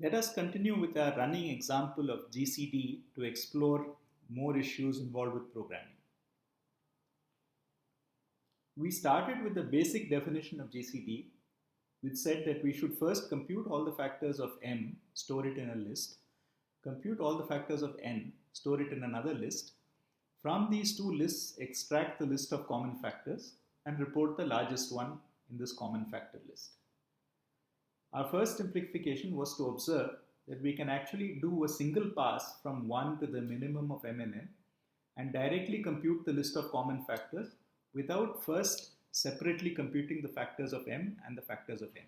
Let us continue with our running example of GCD to explore more issues involved with programming. We started with the basic definition of GCD, which said that we should first compute all the factors of M, store it in a list, compute all the factors of N, store it in another list. From these two lists, extract the list of common factors and report the largest one in this common factor list. Our first simplification was to observe that we can actually do a single pass from 1 to the minimum of M and N and directly compute the list of common factors without first separately computing the factors of M and the factors of N.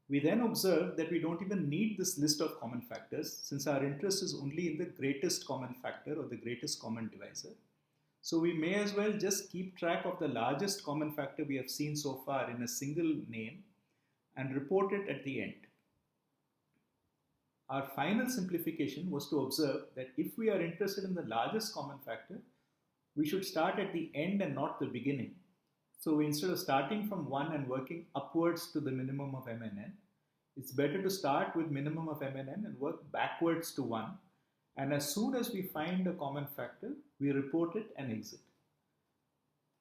We then observed that we don't even need this list of common factors since our interest is only in the greatest common factor or the greatest common divisor. So we may as well just keep track of the largest common factor we have seen so far in a single name and report it at the end. Our final simplification was to observe that if we are interested in the largest common factor, we should start at the end and not the beginning. So instead of starting from 1 and working upwards to the minimum of M and N, it's better to start with minimum of M and N and work backwards to 1. And as soon as we find a common factor, we report it and exit.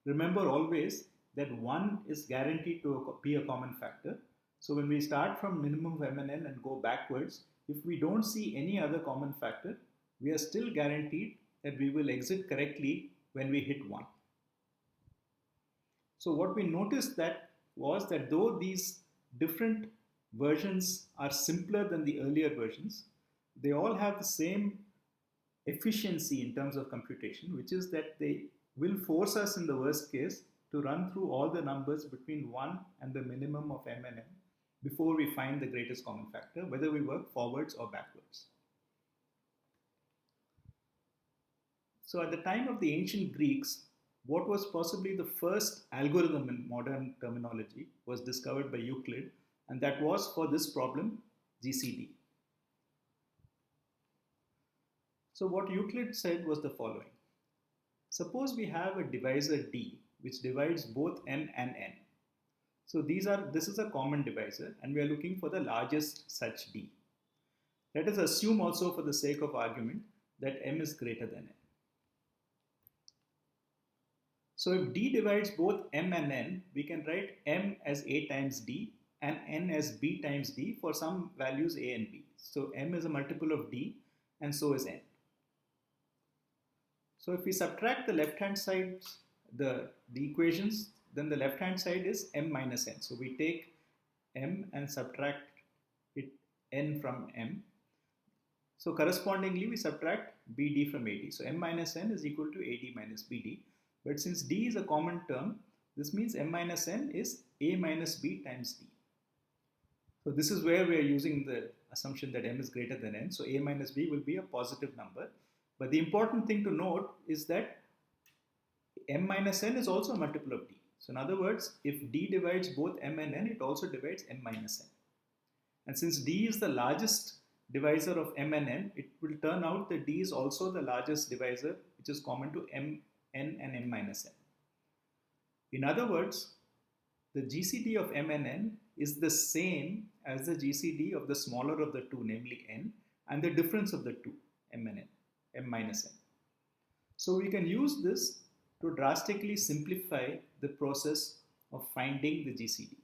Remember always that 1 is guaranteed to be a common factor. So when we start from minimum of M and N and go backwards, if we don't see any other common factor, we are still guaranteed that we will exit correctly when we hit 1. So what we noticed was that though these different versions are simpler than the earlier versions, they all have the same efficiency in terms of computation, which is that they will force us in the worst case to run through all the numbers between 1 and the minimum of M and N before we find the greatest common factor, whether we work forwards or backwards. So at the time of the ancient Greeks, what was possibly the first algorithm in modern terminology was discovered by Euclid, and that was for this problem, GCD. So what Euclid said was the following. Suppose we have a divisor D, which divides both M and N. So this is a common divisor, and we are looking for the largest such D. Let us assume also for the sake of argument that M is greater than N. So if D divides both M and N, we can write M as A times D and N as B times D for some values A and B. So M is a multiple of D and so is N. So if we subtract the left hand side, the equations, then the left hand side is M minus N. So we take M and subtract N from M. So correspondingly we subtract BD from AD. So M minus N is equal to AD minus BD. But since D is a common term, this means M minus N is A minus B times D. So this is where we are using the assumption that M is greater than N. So A minus B will be a positive number. But the important thing to note is that M minus N is also a multiple of D. So in other words, if D divides both M and N, it also divides M minus N. And since D is the largest divisor of M and N, it will turn out that D is also the largest divisor, which is common to M, N and M minus N. In other words, the GCD of M and N is the same as the GCD of the smaller of the two, namely N, and the difference of the two, M and N, M minus N. So we can use this to drastically simplify the process of finding the GCD.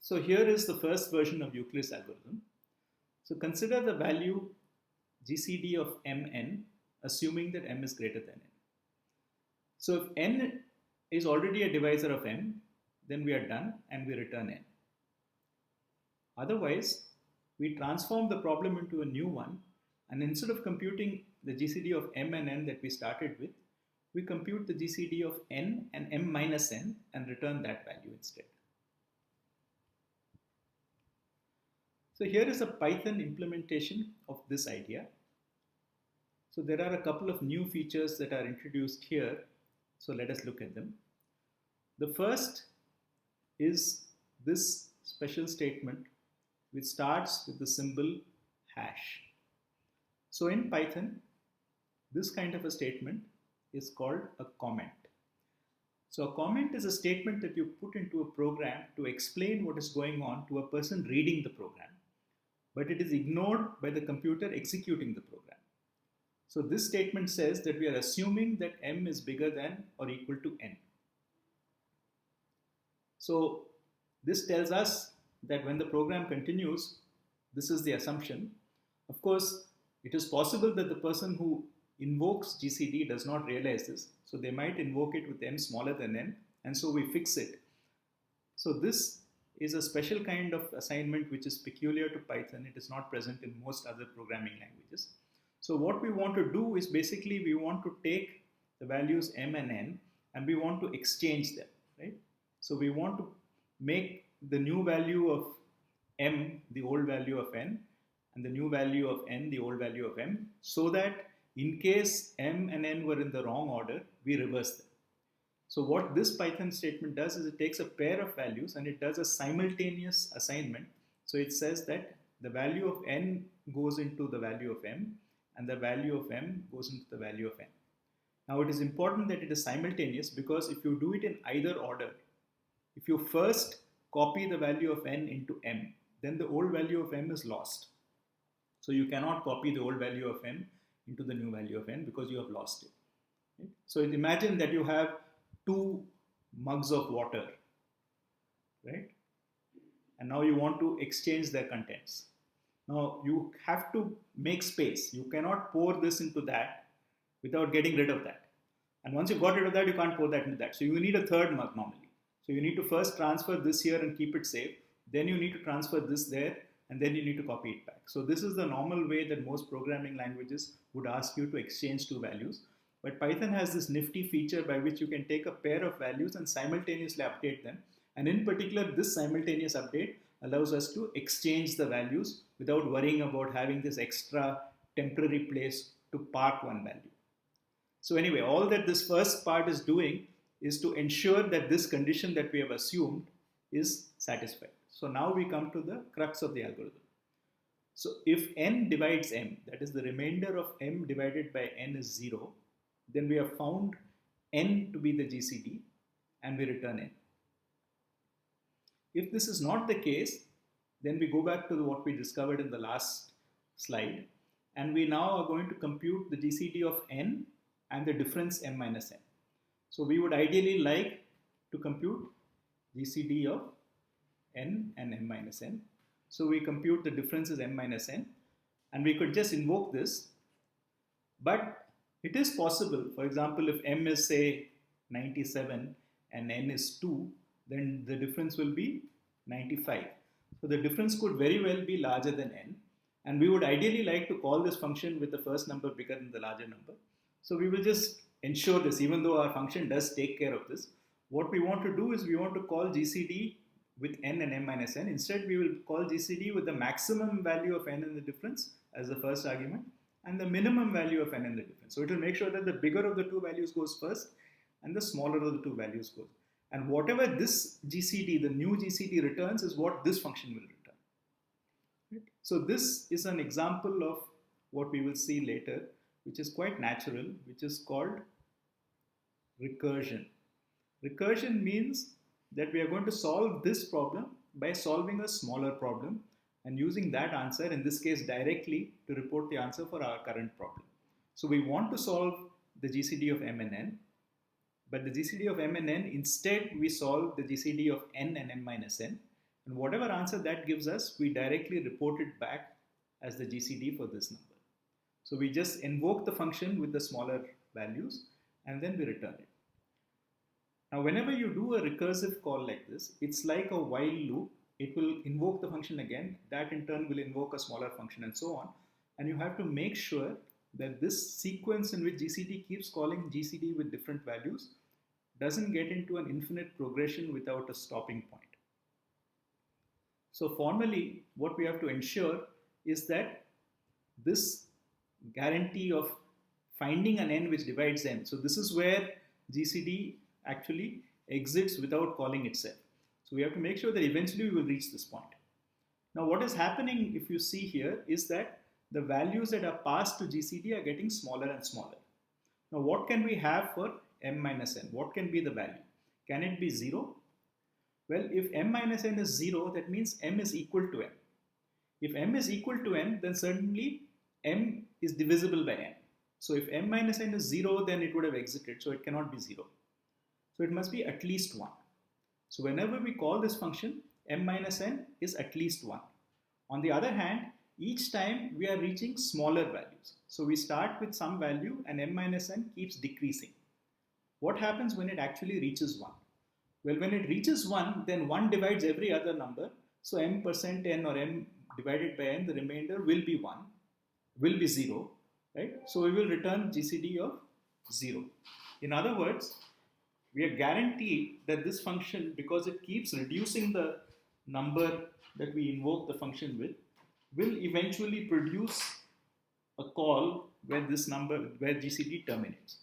So here is the first version of Euclid's algorithm. So consider the value GCD of Mn, assuming that M is greater than N. So if N is already a divisor of M, then we are done and we return N. Otherwise, we transform the problem into a new one, and instead of computing the GCD of M and N that we started with, we compute the GCD of N and M minus N and return that value instead. So here is a Python implementation of this idea. So there are a couple of new features that are introduced here. So let us look at them. The first is this special statement which starts with the symbol hash. So in Python, this kind of a statement is called a comment. So a comment is a statement that you put into a program to explain what is going on to a person reading the program, but it is ignored by the computer executing the program. So this statement says that we are assuming that m is bigger than or equal to n. So this tells us that when the program continues, this is the assumption. Of course, it is possible that the person who invokes GCD does not realize this. So they might invoke it with m smaller than n, and so we fix it. So this is a special kind of assignment which is peculiar to Python. It is not present in most other programming languages. So what we want to do is basically we want to take the values m and n and we want to exchange them, right? So we want to make the new value of m the old value of n and the new value of n the old value of m, so that in case m and n were in the wrong order, we reverse them. So what this Python statement does is it takes a pair of values and it does a simultaneous assignment. So it says that the value of n goes into the value of m and the value of m goes into the value of n. Now it is important that it is simultaneous, because if you do it in either order, if you first copy the value of n into m, then the old value of m is lost. So you cannot copy the old value of m into the new value of n because you have lost it. Right? So imagine that you have 2 mugs of water, right? And now you want to exchange their contents. Now you have to make space. You cannot pour this into that without getting rid of that. And once you got rid of that, you can't pour that into that. So you need a third mug normally. So you need to first transfer this here and keep it safe. Then you need to transfer this there, and then you need to copy it back. So this is the normal way that most programming languages would ask you to exchange 2 values. But Python has this nifty feature by which you can take a pair of values and simultaneously update them. And in particular, this simultaneous update allows us to exchange the values without worrying about having this extra temporary place to park one value. So anyway, all that this first part is doing is to ensure that this condition that we have assumed is satisfied. So now we come to the crux of the algorithm. So if n divides m, that is the remainder of m divided by n is 0, then we have found n to be the GCD and we return n. If this is not the case, then we go back to what we discovered in the last slide, and we now are going to compute the GCD of n and the difference m minus n. So we would ideally like to compute GCD of n and m minus n. So we compute the difference as m minus n, and we could just invoke this. But it is possible, for example, if m is say 97 and n is 2, then the difference will be 95. So the difference could very well be larger than n, and we would ideally like to call this function with the first number bigger than the larger number. So we will just ensure this, even though our function does take care of this. What we want to do is we want to call GCD with n and m minus n. Instead, we will call GCD with the maximum value of n in the difference as the first argument and the minimum value of n in the difference. So it will make sure that the bigger of the 2 values goes first and the smaller of the 2 values goes. And whatever this GCD, the new GCD returns, is what this function will return. Right? So this is an example of what we will see later, which is quite natural, which is called recursion. Recursion means that we are going to solve this problem by solving a smaller problem and using that answer, in this case directly, to report the answer for our current problem. So we want to solve the GCD of m and n, but the GCD of m and n, instead we solve the GCD of n and m minus n, and whatever answer that gives us, we directly report it back as the GCD for this number. So we just invoke the function with the smaller values and then we return it. Now whenever you do a recursive call like this, it's like a while loop. It will invoke the function again, that in turn will invoke a smaller function and so on. And you have to make sure that this sequence in which GCD keeps calling GCD with different values doesn't get into an infinite progression without a stopping point. So formally, what we have to ensure is that this guarantee of finding an n which divides m. So this is where GCD actually exits without calling itself. So we have to make sure that eventually we will reach this point. Now what is happening, if you see here, is that the values that are passed to GCD are getting smaller and smaller. Now what can we have for m minus n? What can be the value? Can it be 0? Well, if m minus n is 0, that means m is equal to n. If m is equal to n, then certainly m is divisible by n. So if m minus n is 0, then it would have exited, so it cannot be 0. So it must be at least 1. So whenever we call this function, m minus n is at least 1. On the other hand, each time we are reaching smaller values. So we start with some value and m minus n keeps decreasing. What happens when it actually reaches 1? Well, when it reaches 1, then 1 divides every other number. So m percent n or m divided by n, the remainder will be 1, will be 0, right? So we will return GCD of 0. In other words, we are guaranteed that this function, because it keeps reducing the number that we invoke the function with, will eventually produce a call where this number, where GCD terminates.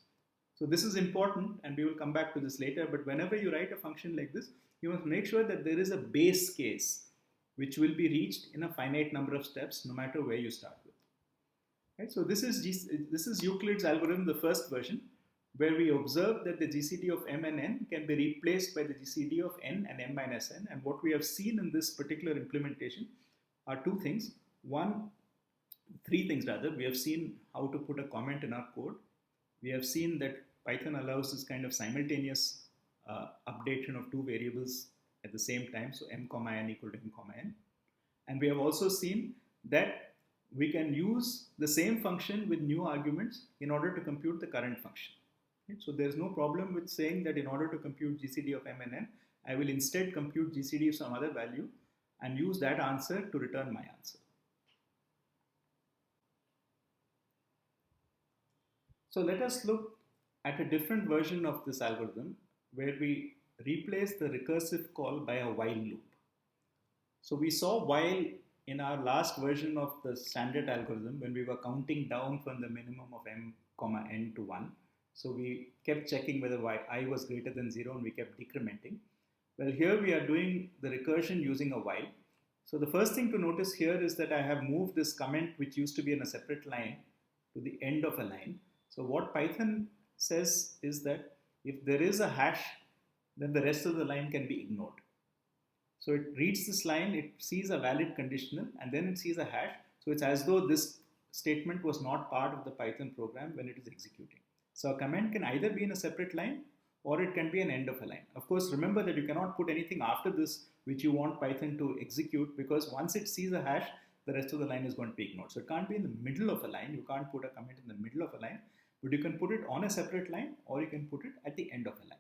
So this is important, and we will come back to this later, but whenever you write a function like this, you must make sure that there is a base case which will be reached in a finite number of steps, no matter where you start with. Right? So this is Euclid's algorithm, the first version, where we observe that the GCD of m and n can be replaced by the GCD of n and m minus n. And what we have seen in this particular implementation are three things rather. We have seen how to put a comment in our code. We have seen that Python allows this kind of simultaneous updation of two variables at the same time, so m comma n equal to m comma n. And we have also seen that we can use the same function with new arguments in order to compute the current function. Right? So there's no problem with saying that in order to compute GCD of m and n, I will instead compute GCD of some other value and use that answer to return my answer. So let us look at a different version of this algorithm where we replace the recursive call by a while loop. So we saw while in our last version of the standard algorithm when we were counting down from the minimum of m comma n to 1. So we kept checking whether I was greater than 0 and we kept decrementing. Well, here we are doing the recursion using a while. So the first thing to notice here is that I have moved this comment which used to be in a separate line to the end of a line. So what Python says is that if there is a hash, then the rest of the line can be ignored. So it reads this line, it sees a valid conditional, and then it sees a hash. So it's as though this statement was not part of the Python program when it is executing. So a comment can either be in a separate line or it can be an end of a line. Of course, remember that you cannot put anything after this which you want Python to execute, because once it sees a hash, the rest of the line is going to be ignored. So it can't be in the middle of a line. You can't put a comment in the middle of a line, but you can put it on a separate line or you can put it at the end of a line.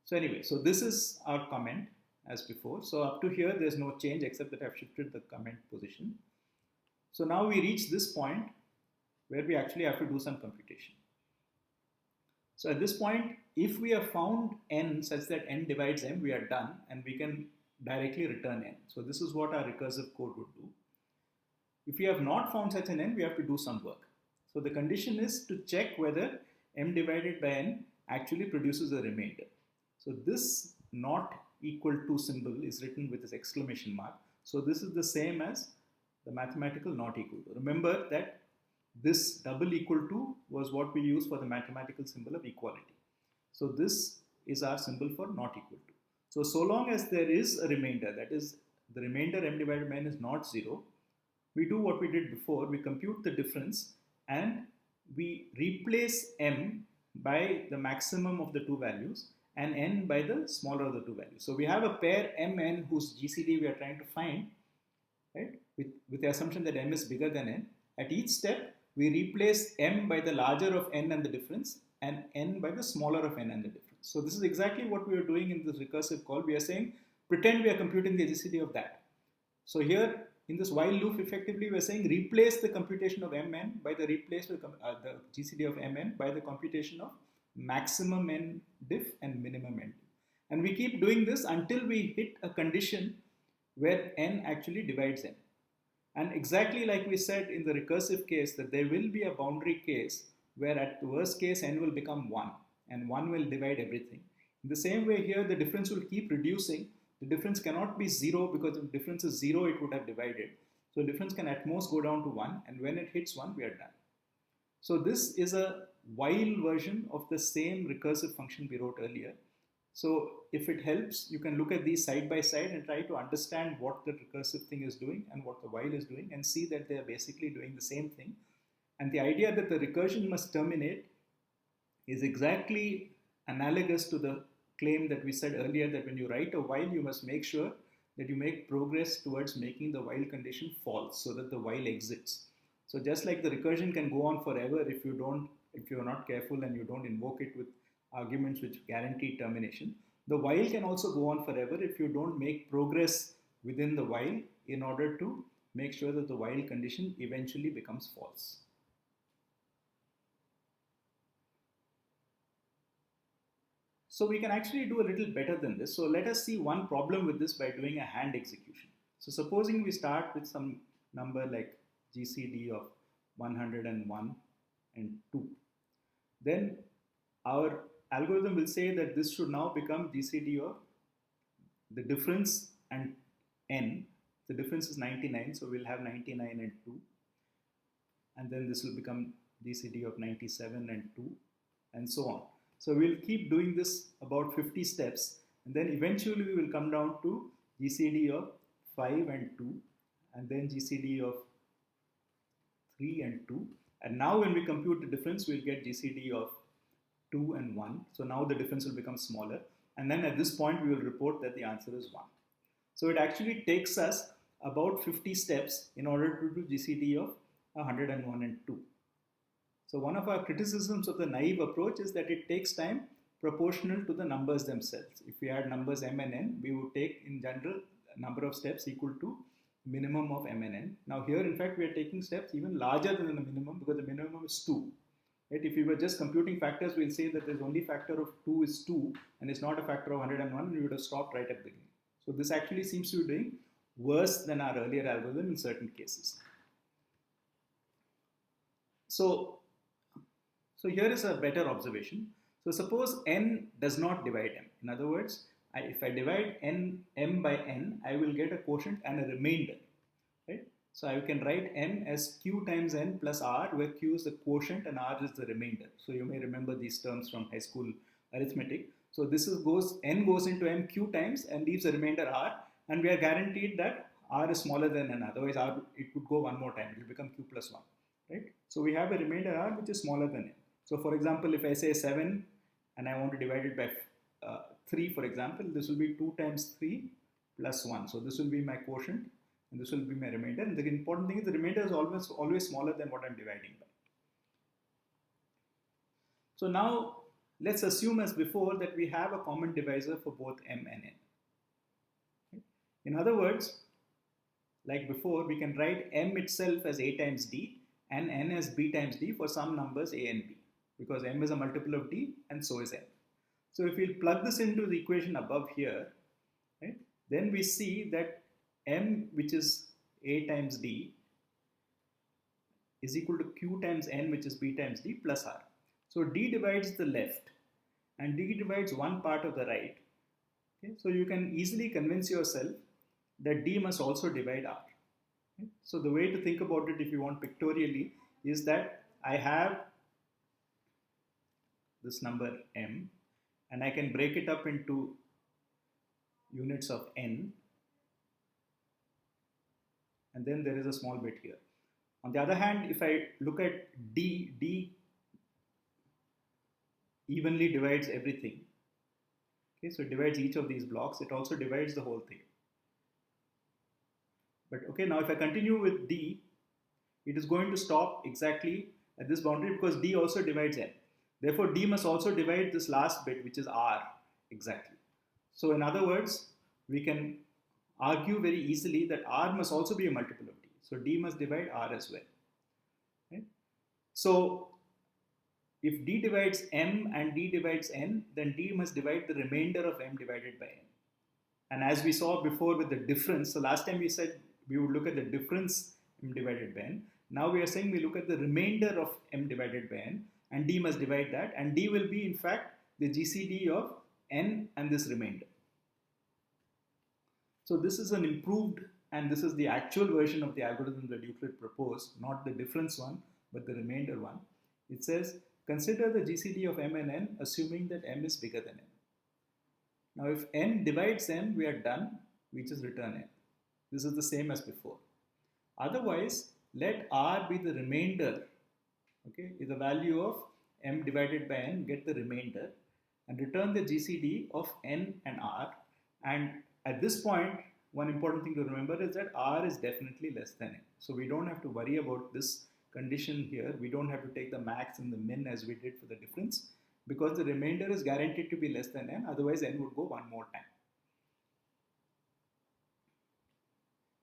So anyway, so this is our comment as before. So up to here, there's no change except that I've shifted the comment position. So now we reach this point where we actually have to do some computation. So at this point, if we have found n such that n divides m, we are done and we can directly return n. So this is what our recursive code would do. If we have not found such an n, we have to do some work. So the condition is to check whether m divided by n actually produces a remainder. So this not equal to symbol is written with this exclamation mark. So this is the same as the mathematical not equal to. Remember that this double equal to was what we use for the mathematical symbol of equality. So this is our symbol for not equal to. So long as there is a remainder, that is the remainder m divided by n is not 0, we do what we did before. We compute the difference and we replace m by the maximum of the two values and n by the smaller of the two values. So we have a pair mn whose GCD we are trying to find, right, with the assumption that m is bigger than n. At each step, we replace m by the larger of n and the difference and n by the smaller of n and the difference. So this is exactly what we are doing in this recursive call. We are saying, pretend we are computing the GCD of that. So here, in this while loop, effectively, we are saying replace the computation of mn by the the GCD of mn by the computation of maximum n diff and minimum n diff. And we keep doing this until we hit a condition where n actually divides n. And exactly like we said in the recursive case, that there will be a boundary case where at the worst case n will become 1 and 1 will divide everything. In the same way here, the difference will keep reducing. The difference cannot be 0 because if the difference is 0, it would have divided. So difference can at most go down to 1, and when it hits 1, we are done. So this is a while version of the same recursive function we wrote earlier. So if it helps, you can look at these side by side and try to understand what the recursive thing is doing and what the while is doing, and see that they are basically doing the same thing. And the idea that the recursion must terminate is exactly analogous to the claim that we said earlier, that when you write a while, you must make sure that you make progress towards making the while condition false so that the while exits. So just like the recursion can go on forever if you're not careful and you don't invoke it with arguments which guarantee termination, the while can also go on forever if you don't make progress within the while in order to make sure that the while condition eventually becomes false. So we can actually do a little better than this. So let us see one problem with this by doing a hand execution. So supposing we start with some number like GCD of 101 and 2. Then our algorithm will say that this should now become GCD of the difference and n. The difference is 99, so we'll have 99 and 2. And then this will become GCD of 97 and 2, and so on. So we'll keep doing this about 50 steps, and then eventually we will come down to GCD of 5 and 2, and then GCD of 3 and 2. And now when we compute the difference, we'll get GCD of 2 and 1. So now the difference will become smaller. And then at this point, we will report that the answer is 1. So it actually takes us about 50 steps in order to do GCD of 101 and 2. So one of our criticisms of the naive approach is that it takes time proportional to the numbers themselves. If we had numbers m and n, we would take in general a number of steps equal to minimum of m and n. Now here in fact we are taking steps even larger than the minimum, because the minimum is 2. Right? If we were just computing factors, we'll say that there's only factor of 2 is 2 and it's not a factor of 101, and we would have stopped right at the beginning. So this actually seems to be doing worse than our earlier algorithm in certain cases. So here is a better observation. So suppose n does not divide m. In other words, if I divide m by n, I will get a quotient and a remainder. Right? So I can write m as q times n plus r, where q is the quotient and r is the remainder. So you may remember these terms from high school arithmetic. So this is n goes into m q times and leaves a remainder r, and we are guaranteed that r is smaller than n. Otherwise, it would go one more time. It will become q plus 1. Right? So we have a remainder r which is smaller than n. So for example, if I say 7 and I want to divide it by 3, for example, this will be 2 times 3 plus 1. So this will be my quotient and this will be my remainder. And the important thing is the remainder is always smaller than what I'm dividing by. So now let's assume as before that we have a common divisor for both m and n. Okay? In other words, like before, we can write m itself as a times d and n as b times d for some numbers a and b, because m is a multiple of d and so is n. So if we plug this into the equation above here, right, then we see that m, which is a times d, is equal to q times n, which is b times d, plus r. So d divides the left and d divides one part of the right. Okay? So you can easily convince yourself that d must also divide r. Okay? So the way to think about it, if you want pictorially, is that I have this number m, and I can break it up into units of n, and then there is a small bit here. On the other hand, if I look at d evenly divides everything. Okay, so it divides each of these blocks. It also divides the whole thing. But okay, now if I continue with d, it is going to stop exactly at this boundary, because d also divides n. Therefore, d must also divide this last bit, which is r, exactly. So in other words, we can argue very easily that r must also be a multiple of d. So d must divide r as well. Right? So if d divides m and d divides n, then d must divide the remainder of m divided by n. And as we saw before with the difference, so last time we said we would look at the difference m divided by n. Now we are saying we look at the remainder of m divided by n, and d must divide that, and d will be in fact the GCD of n and this remainder. So this is an improved, and this is the actual version of the algorithm that Euclid proposed, not the difference one, but the remainder one. It says, consider the GCD of m and n assuming that m is bigger than n. Now if n divides m, we are done, we just return n. This is the same as before. Otherwise, let r be the remainder, okay, is the value of m divided by n, get the remainder, and return the GCD of n and r. And at this point, one important thing to remember is that r is definitely less than n. So we don't have to worry about this condition here. We don't have to take the max and the min as we did for the difference, because the remainder is guaranteed to be less than n, otherwise n would go one more time.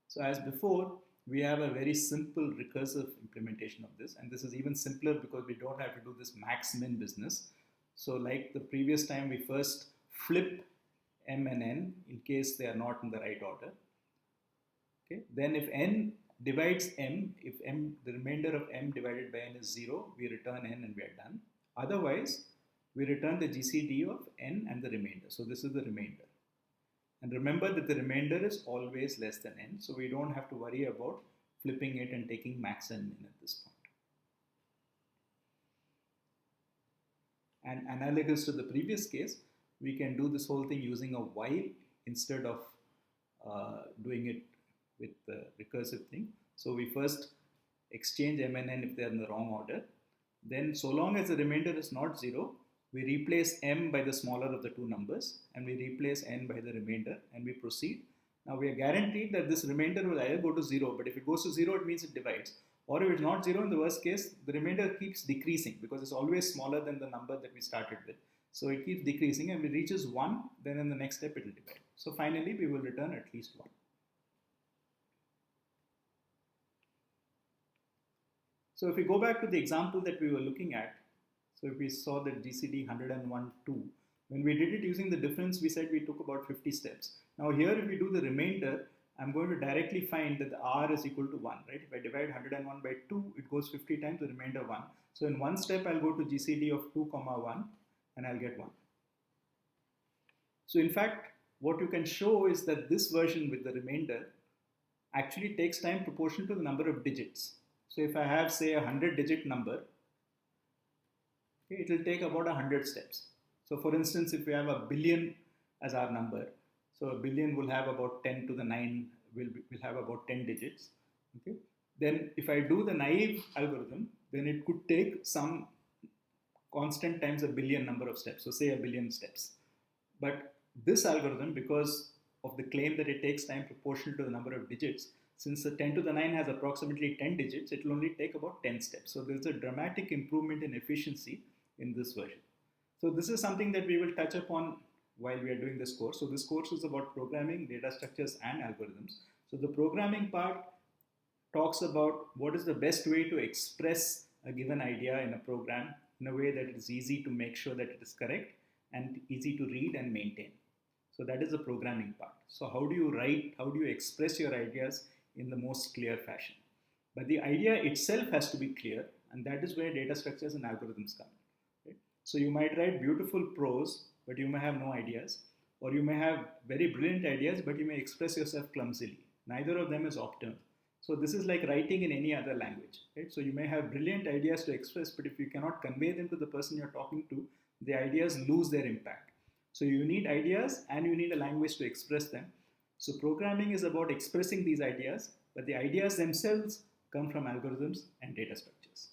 So as before, we have a very simple recursive implementation of this, and this is even simpler because we don't have to do this max min business. So like the previous time, we first flip m and n in case they are not in the right order. Okay. Then if n divides m, if m, the remainder of m divided by n is 0, we return n and we are done. Otherwise, we return the GCD of n and the remainder. So this is the remainder. And remember that the remainder is always less than n, so we don't have to worry about flipping it and taking max and min at this point. And analogous to the previous case, we can do this whole thing using a while instead of doing it with the recursive thing. So we first exchange m and n if they are in the wrong order. Then so long as the remainder is not 0, we replace m by the smaller of the two numbers, and we replace n by the remainder, and we proceed. Now we are guaranteed that this remainder will either go to 0, but if it goes to 0, it means it divides. Or if it's not 0, in the worst case, the remainder keeps decreasing because it's always smaller than the number that we started with. So it keeps decreasing, and if it reaches 1, then in the next step it will divide. So finally we will return at least 1. So if we go back to the example that we were looking at, so if we saw that GCD 101, 2, when we did it using the difference, we said we took about 50 steps. Now here, if we do the remainder, I'm going to directly find that the r is equal to 1, right? If I divide 101 by 2, it goes 50 times, the remainder 1. So in one step, I'll go to GCD of 2, 1, and I'll get 1. So in fact, what you can show is that this version with the remainder actually takes time proportional to the number of digits. So if I have, say, a 100-digit number, okay, it will take about 100 steps. So for instance, if we have a billion as our number, so a billion will have about 10 to the 9, will have about 10 digits. Okay. Then if I do the naive algorithm, then it could take some constant times a billion number of steps, so say a billion steps. But this algorithm, because of the claim that it takes time proportional to the number of digits, since the 10 to the 9 has approximately 10 digits, it will only take about 10 steps. So there's a dramatic improvement in efficiency in this version. So this is something that we will touch upon while we are doing this course. So this course is about programming, data structures, and algorithms. So the programming part talks about what is the best way to express a given idea in a program in a way that it is easy to make sure that it is correct and easy to read and maintain. So that is the programming part. So how do you write, how do you express your ideas in the most clear fashion? But the idea itself has to be clear, and that is where data structures and algorithms come in. Right? So you might write beautiful prose, but you may have no ideas, or you may have very brilliant ideas, but you may express yourself clumsily. Neither of them is optimal. So this is like writing in any other language. Right? So you may have brilliant ideas to express, but if you cannot convey them to the person you're talking to, the ideas lose their impact. So you need ideas and you need a language to express them. So programming is about expressing these ideas, but the ideas themselves come from algorithms and data structures.